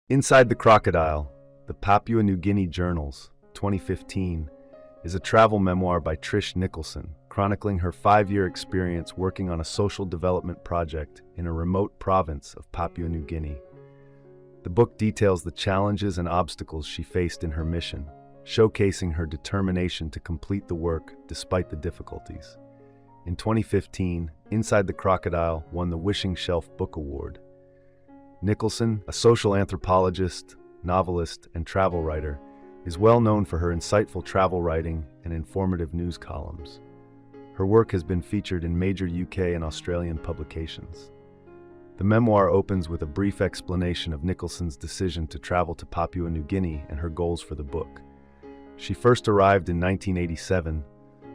Inside the Crocodile, the Papua New Guinea Journals, 2015, is a travel memoir by Trish Nicholson, chronicling her 5-year experience working on a social development project in a remote province of Papua New Guinea. The book details the challenges and obstacles she faced in her mission, showcasing her determination to complete the work despite the difficulties. In 2015, Inside the Crocodile won the Wishing Shelf Book Award. Nicholson, a social anthropologist, novelist, and travel writer, is well known for her insightful travel writing and informative news columns. Her work has been featured in major UK and Australian publications. The memoir opens with a brief explanation of Nicholson's decision to travel to Papua New Guinea and her goals for the book. She first arrived in 1987,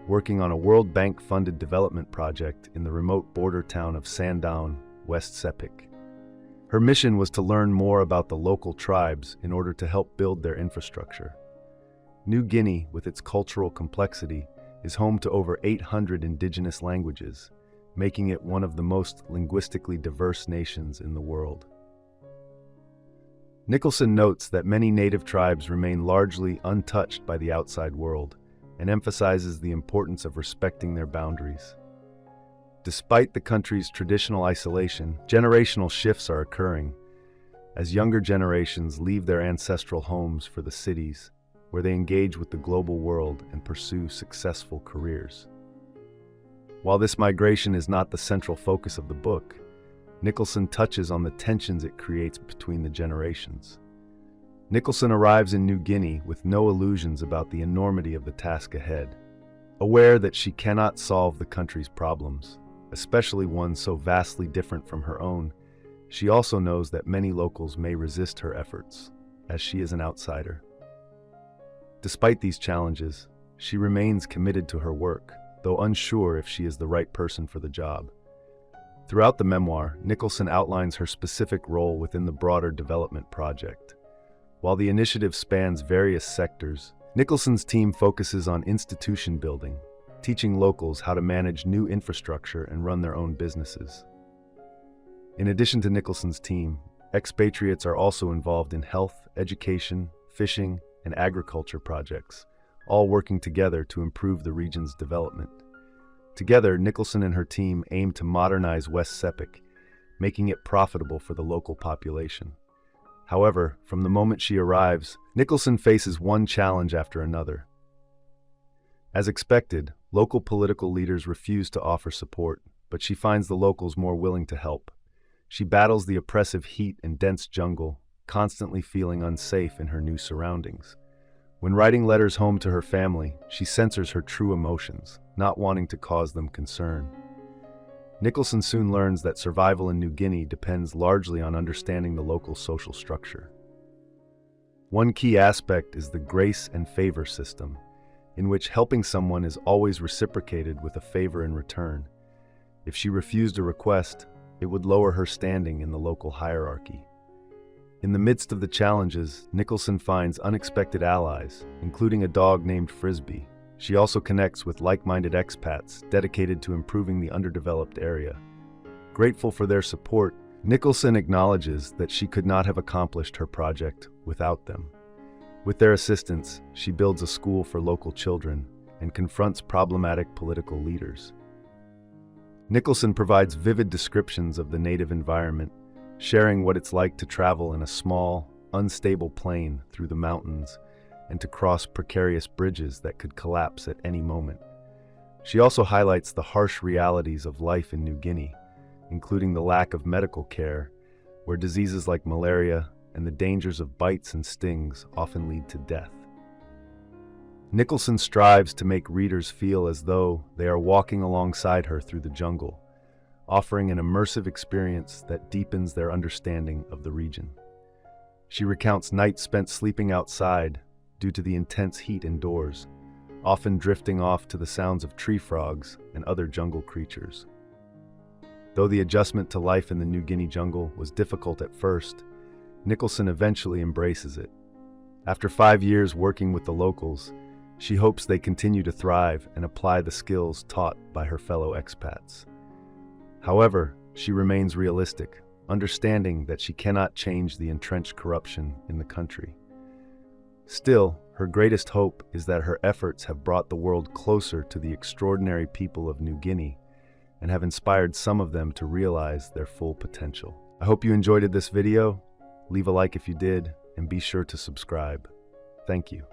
working on a World Bank-funded development project in the remote border town of Sandaun, West Sepik. Her mission was to learn more about the local tribes in order to help build their infrastructure. New Guinea, with its cultural complexity, is home to over 800 indigenous languages, making it one of the most linguistically diverse nations in the world. Nicholson notes that many native tribes remain largely untouched by the outside world and emphasizes the importance of respecting their boundaries. Despite the country's traditional isolation, generational shifts are occurring as younger generations leave their ancestral homes for the cities, where they engage with the global world and pursue successful careers. While this migration is not the central focus of the book, Nicholson touches on the tensions it creates between the generations. Nicholson arrives in New Guinea with no illusions about the enormity of the task ahead. Aware that she cannot solve the country's problems, especially one so vastly different from her own, she also knows that many locals may resist her efforts, as she is an outsider. Despite these challenges, she remains committed to her work, though unsure if she is the right person for the job. Throughout the memoir, Nicholson outlines her specific role within the broader development project. While the initiative spans various sectors, Nicholson's team focuses on institution building, teaching locals how to manage new infrastructure and run their own businesses. In addition to Nicholson's team, expatriates are also involved in health, education, fishing, and agriculture projects, all working together to improve the region's development. Together, Nicholson and her team aim to modernize West Sepik, making it profitable for the local population. However, from the moment she arrives, Nicholson faces one challenge after another. As expected, local political leaders refuse to offer support, but she finds the locals more willing to help. She battles the oppressive heat and dense jungle, constantly feeling unsafe in her new surroundings. When writing letters home to her family, she censors her true emotions, not wanting to cause them concern. Nicholson soon learns that survival in New Guinea depends largely on understanding the local social structure. One key aspect is the grace and favor system, in which helping someone is always reciprocated with a favor in return. If she refused a request, it would lower her standing in the local hierarchy. In the midst of the challenges, Nicholson finds unexpected allies, including a dog named Frisbee. She also connects with like-minded expats dedicated to improving the underdeveloped area. Grateful for their support, Nicholson acknowledges that she could not have accomplished her project without them. With their assistance, she builds a school for local children and confronts problematic political leaders. Nicholson provides vivid descriptions of the native environment, sharing what it's like to travel in a small, unstable plane through the mountains and to cross precarious bridges that could collapse at any moment. She also highlights the harsh realities of life in New Guinea, including the lack of medical care, where diseases like malaria and the dangers of bites and stings often lead to death. Nicholson strives to make readers feel as though they are walking alongside her through the jungle, offering an immersive experience that deepens their understanding of the region. She recounts nights spent sleeping outside due to the intense heat indoors, often drifting off to the sounds of tree frogs and other jungle creatures. Though the adjustment to life in the New Guinea jungle was difficult at first, Nicholson eventually embraces it. After 5 years working with the locals, she hopes they continue to thrive and apply the skills taught by her fellow expats. However, she remains realistic, understanding that she cannot change the entrenched corruption in the country. Still, her greatest hope is that her efforts have brought the world closer to the extraordinary people of New Guinea and have inspired some of them to realize their full potential. I hope you enjoyed this video. Leave a like if you did, and be sure to subscribe. Thank you.